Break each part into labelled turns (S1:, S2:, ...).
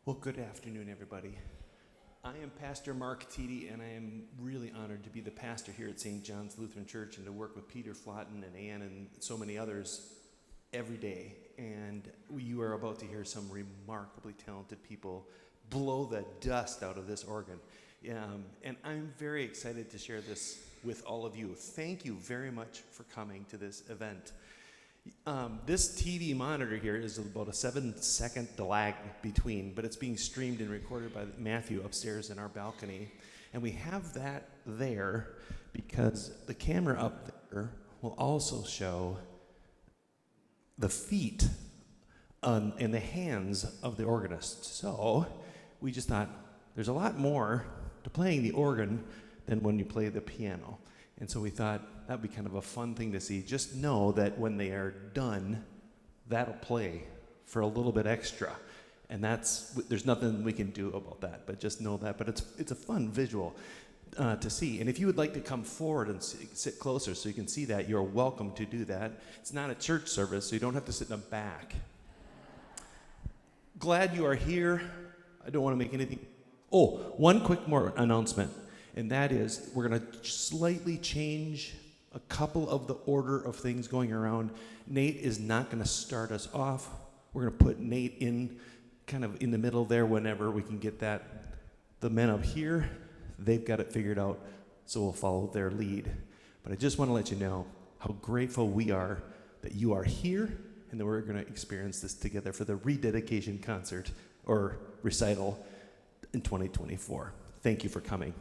S1: Well, good afternoon, everybody. I am Pastor Mark Tede, and I am really honored to be the pastor here at St. John's Lutheran Church and to work with Peder, Flaten, and Ann, and so many others every day. And you are about to hear some remarkably talented people blow the dust out of this organ. And I'm very excited to share this with all of you. Thank you very much for coming to this event. This TV monitor here is about a 7-second lag between, but it's being streamed and recorded by Matthew upstairs in our balcony. And we have that there because the camera up there will also show the feet and the hands of the organist. So we just thought there's a lot more to playing the organ than when you play the piano. And so we thought that would be kind of a fun thing to see. Just know that when they are done, that'll play for a little bit extra. And there's nothing we can do about that, but just know that. But it's a fun visual to see. And if you would like to come forward and sit closer so you can see that, you're welcome to do that. It's not a church service, so you don't have to sit in the back. Glad you are here. I don't want to make anything. Oh, one quick more announcement. And that is, we're going to slightly change a couple of the order of things going around. Nate is not going to start us off. We're going to put Nate in kind of in the middle there whenever we can get that. The men up here, they've got it figured out, so we'll follow their lead. But I just want to let you know how grateful we are that you are here and that we're going to experience this together for the rededication concert or recital in 2024. Thank you for coming.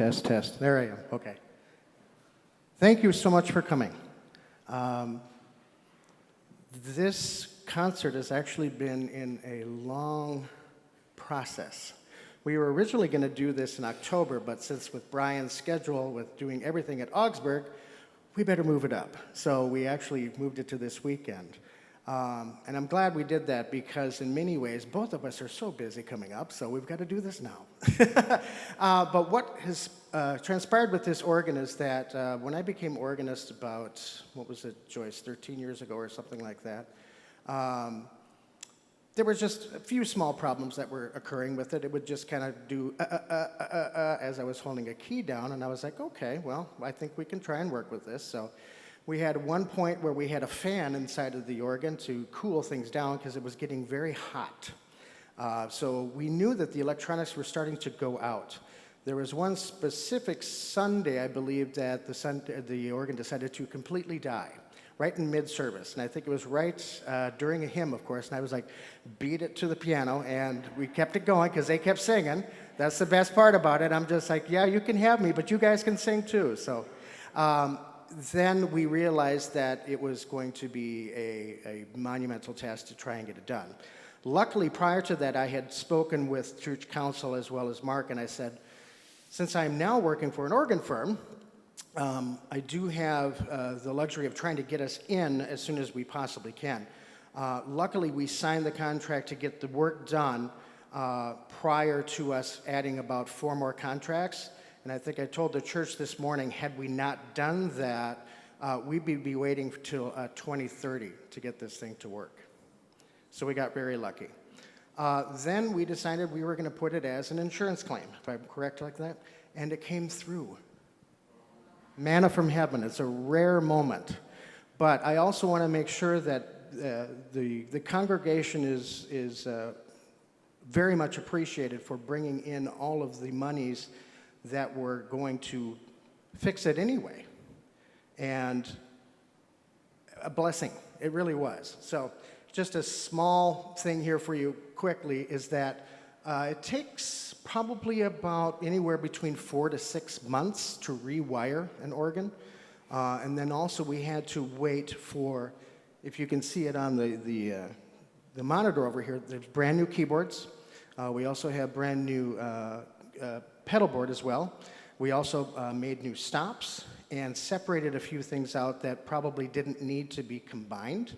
S2: test, test. There I am. Okay. Thank you so much for coming. This concert has actually been in a long process. We were originally going to do this in October, but since with Brian's schedule with doing everything at Augsburg, we better move it up. So we actually moved it to this weekend. And I'm glad we did that because in many ways, both of us are so busy coming up, so we've got to do this now. But what has transpired with this organ is that when I became organist about, what was it, Joyce, 13 years ago or something like that, there were just a few small problems that were occurring with it. It would just kind of do as I was holding a key down, and I was like, okay, well, I think we can try and work with this. So we had one point where we had a fan inside of the organ to cool things down because it was getting very hot. So we knew that the electronics were starting to go out. There was one specific Sunday, I believe, that the organ decided to completely die, right in mid-service. And I think it was right during a hymn, of course, and I was like, beat it to the piano, and we kept it going because they kept singing. That's the best part about it. I'm just like, yeah, you can have me, but you guys can sing too. So then we realized that it was going to be a monumental task to try and get it done. Luckily, prior to that, I had spoken with church council as well as Mark, and I said, since I'm now working for an organ firm, I do have the luxury of trying to get us in as soon as we possibly can. Luckily, we signed the contract to get the work done prior to us adding about 4 more contracts. And I think I told the church this morning, had we not done that, we'd be waiting till 2030 to get this thing to work. So we got very lucky. Then we decided we were going to put it as an insurance claim, if I'm correct like that, and it came through. Manna from heaven. It's a rare moment. But I also want to make sure that the congregation is very much appreciated for bringing in all of the monies that were going to fix it anyway. And a blessing. It really was. So just a small thing here for you quickly is that it takes probably about anywhere between 4 to 6 months to rewire an organ. And then also we had to wait for, if you can see it on the monitor over here, there's brand new keyboards. We also have brand new pedal board as well. We also made new stops and separated a few things out that probably didn't need to be combined.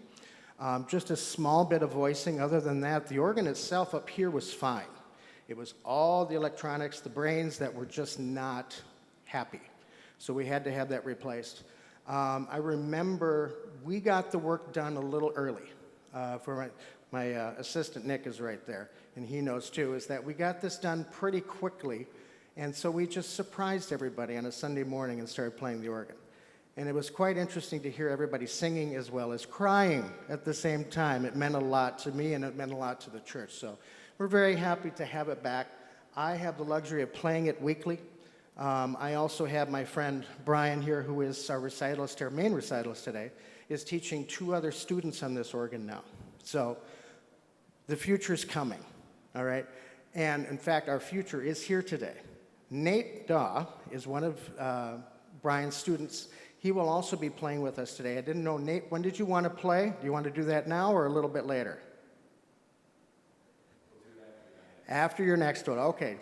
S2: Just a small bit of voicing. Other than that, the organ itself up here was fine. It was all the electronics, the brains that were just not happy. So we had to have that replaced. I remember we got the work done a little early. For my assistant, Nick, is right there, and he knows too, is that we got this done pretty quickly, and so we just surprised everybody on a Sunday morning and started playing the organ. And it was quite interesting to hear everybody singing as well as crying at the same time. It meant a lot to me, and it meant a lot to the church. So we're very happy to have it back. I have the luxury of playing it weekly. I also have my friend Brian here, who is our recitalist, our main recitalist today, is teaching 2 other students on this organ now. So the future's coming, all right? And in fact, our future is here today. Nate Dawe is one of Brian's students. He will also be playing with us today. I didn't know, Nate, when did you want to play? Do you want to do that now or a little bit later? After your next one, okay.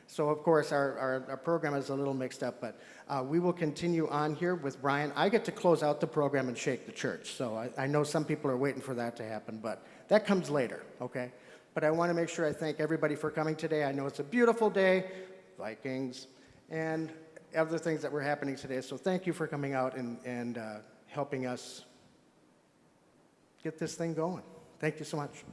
S2: So of course our program is a little mixed up, but we will continue on here with Brian. I get to close out the program and shake the church, so I know some people are waiting for that to happen, but that comes later, okay? But I want to make sure I thank everybody for coming today. I know it's a beautiful day, Vikings, and other things that were happening today, so thank you for coming out and helping us get this thing going. Thank you so much.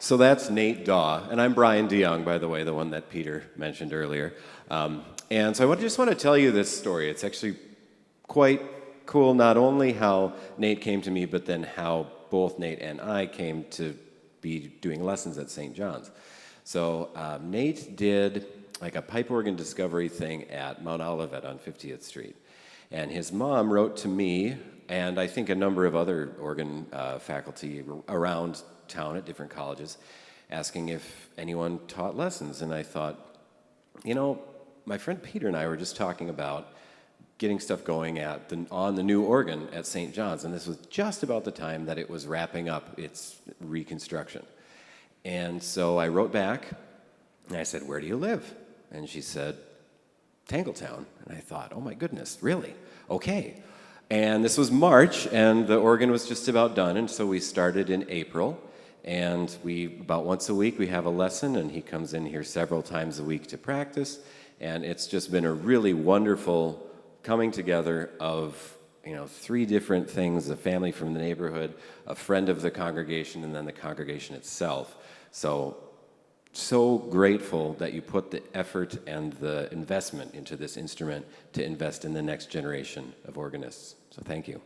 S3: So that's Nate Dawe, and I'm Brian DeYoung, by the way, the one that Peter mentioned earlier. And so just want to tell you this story. It's actually quite cool not only how Nate came to me, but then how both Nate and I came to be doing lessons at St. John's. So Nate did like a pipe organ discovery thing at Mount Olivet on 50th Street. And his mom wrote to me, and I think a number of other organ faculty around town at different colleges, asking if anyone taught lessons. And I thought, you know, my friend Peder and I were just talking about getting stuff going on the new organ at St. John's, and this was just about the time that it was wrapping up its reconstruction. And so I wrote back, and I said, "Where do you live?" And she said, "Tangletown." And I thought, oh my goodness, really? Okay. And this was March, and the organ was just about done, and so we started in April. And about once a week, we have a lesson, and he comes in here several times a week to practice. And it's just been a really wonderful coming together of, you know, 3 different things: a family from the neighborhood, a friend of the congregation, and then the congregation itself. So grateful that you put the effort and the investment into this instrument to invest in the next generation of organists. So thank you.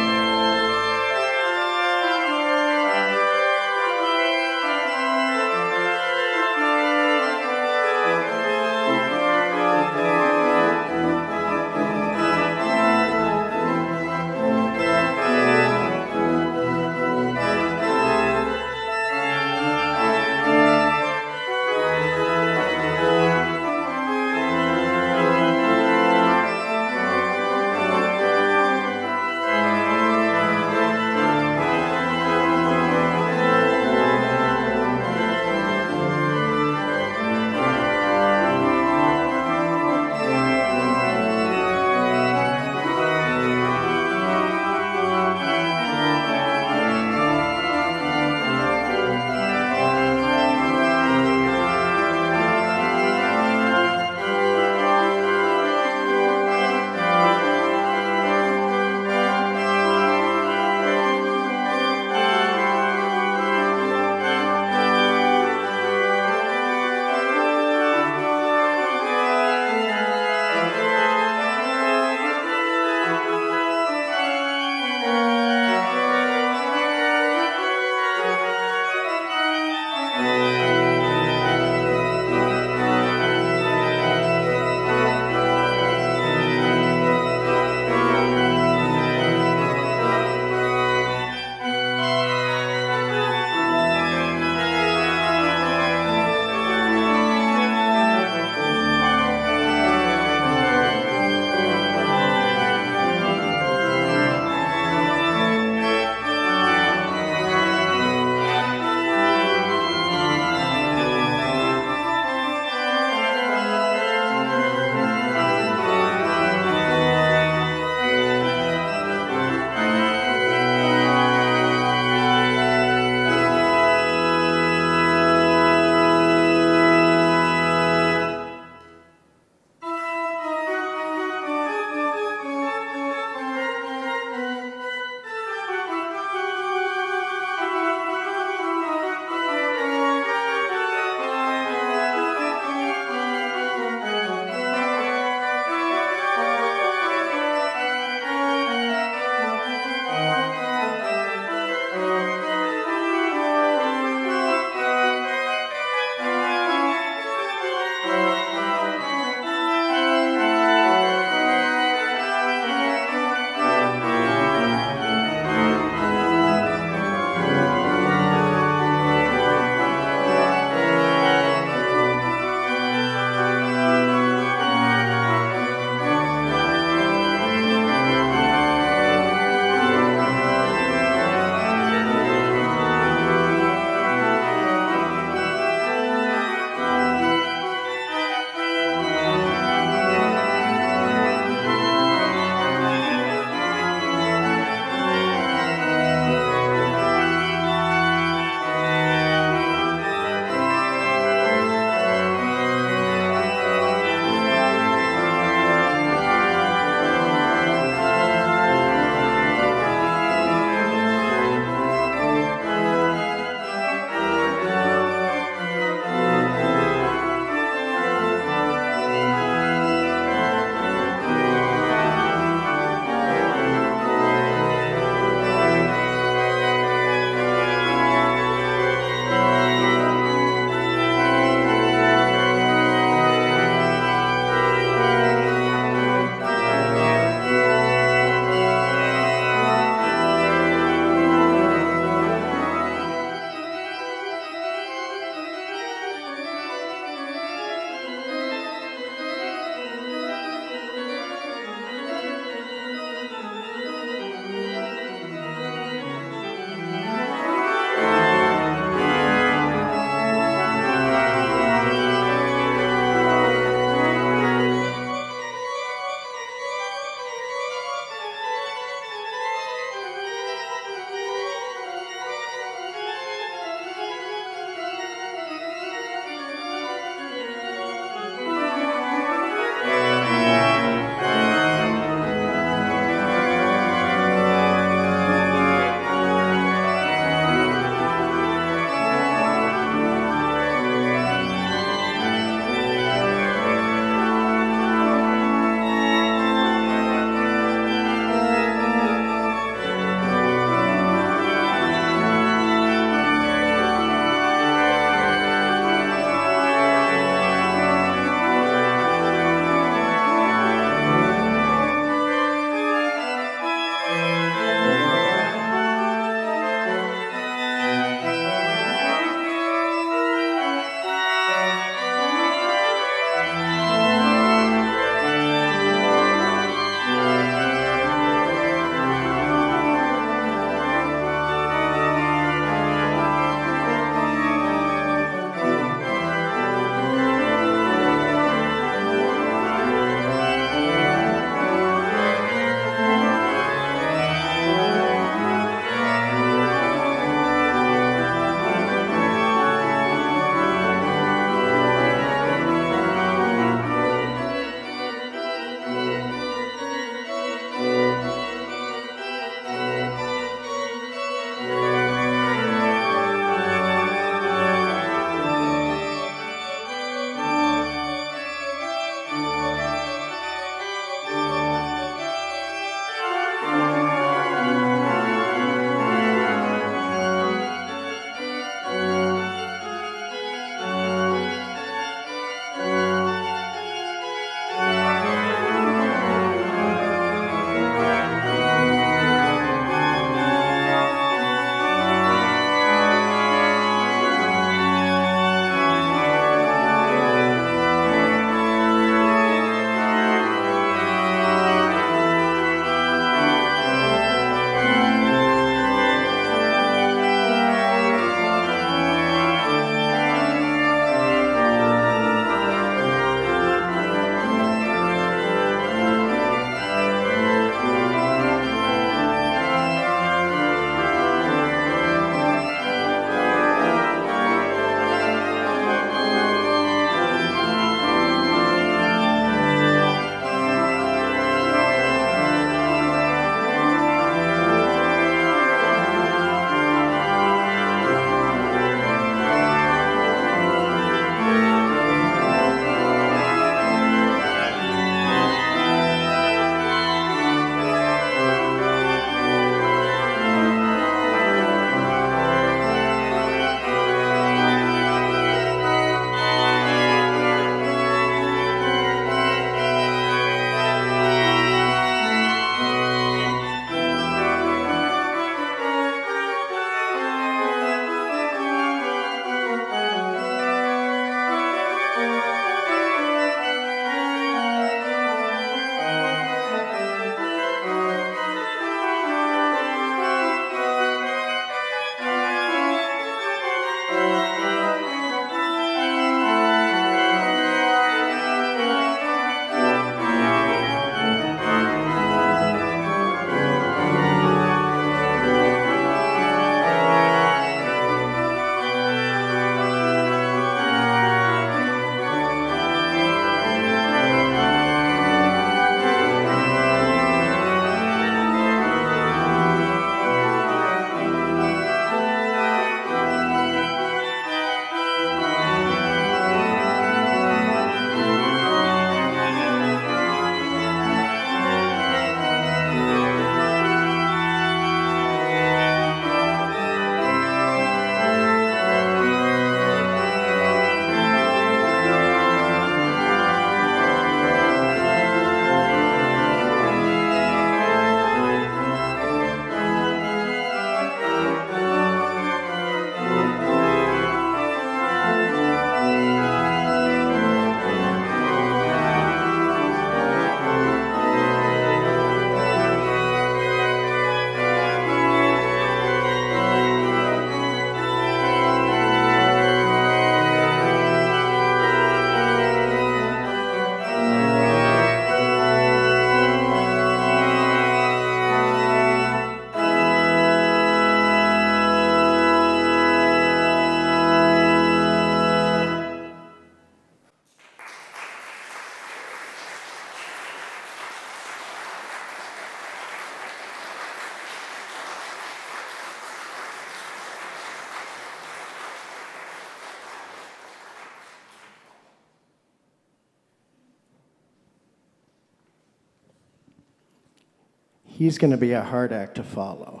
S2: he's going to be a hard act to follow.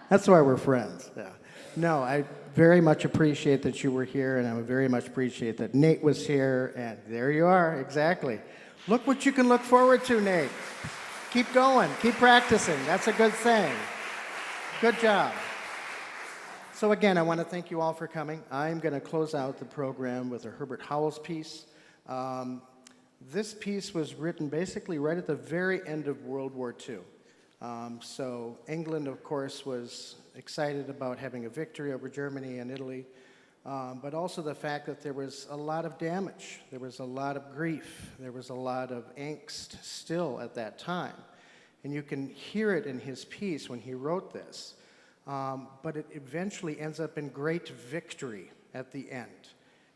S2: That's why we're friends. Yeah. No, I very much appreciate that you were here, and I very much appreciate that Nate was here, and there you are, exactly. Look what you can look forward to, Nate. Keep going, keep practicing. That's a good thing. Good job. So again, I want to thank you all for coming. I'm going to close out the program with a Herbert Howells piece. This piece was written basically right at the very end of World War II. So England, of course, was excited about having a victory over Germany and Italy, but also the fact that there was a lot of damage, there was a lot of grief, there was a lot of angst still at that time. And you can hear it in his piece when he wrote this, but it eventually ends up in great victory at the end.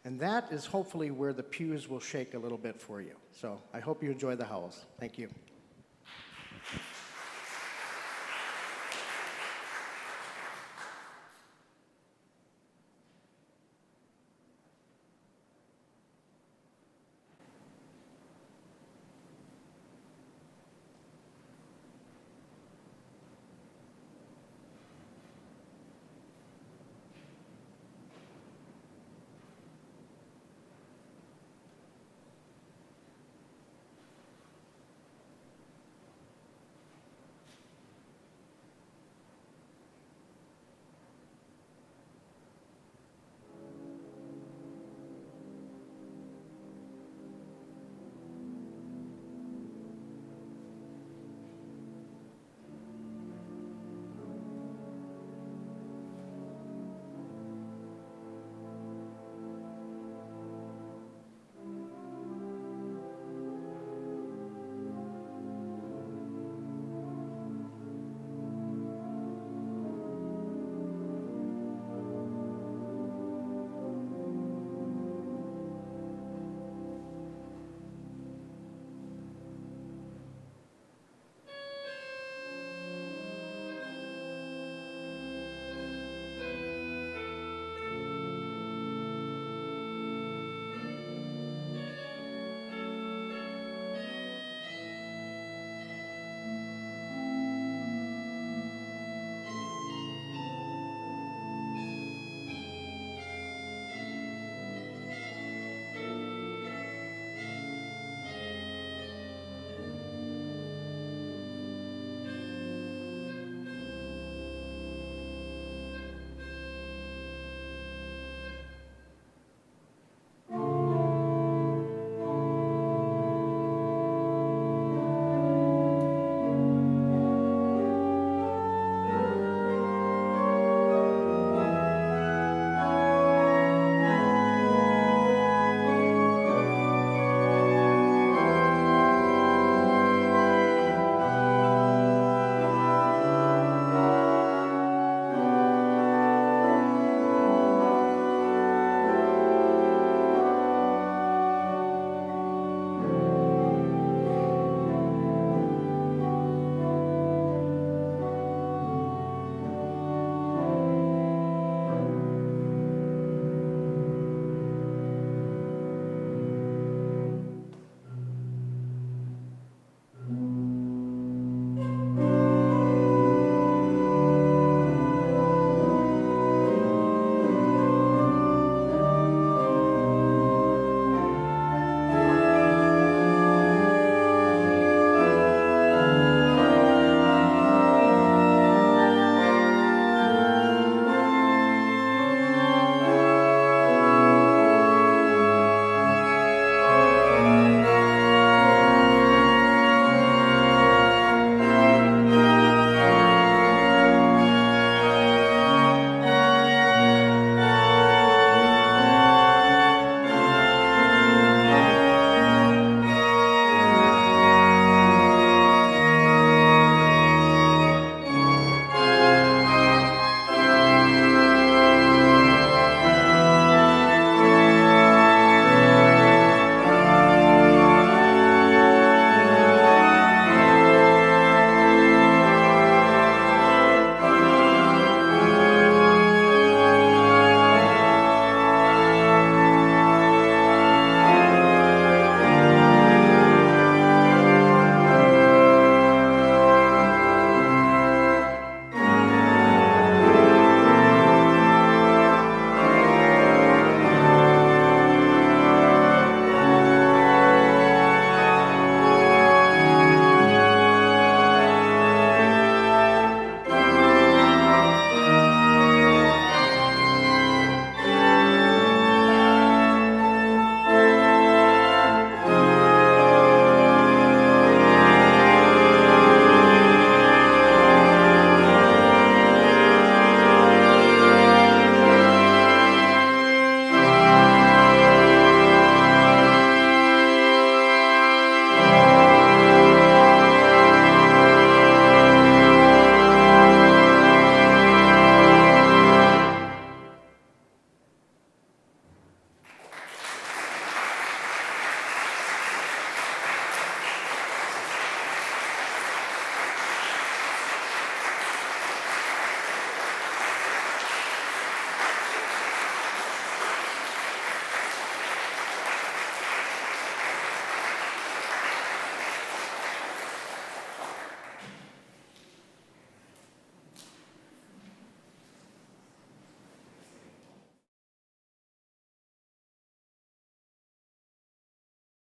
S2: And that is hopefully where the pews will shake a little bit for you. So I hope you enjoy the Howells. Thank you.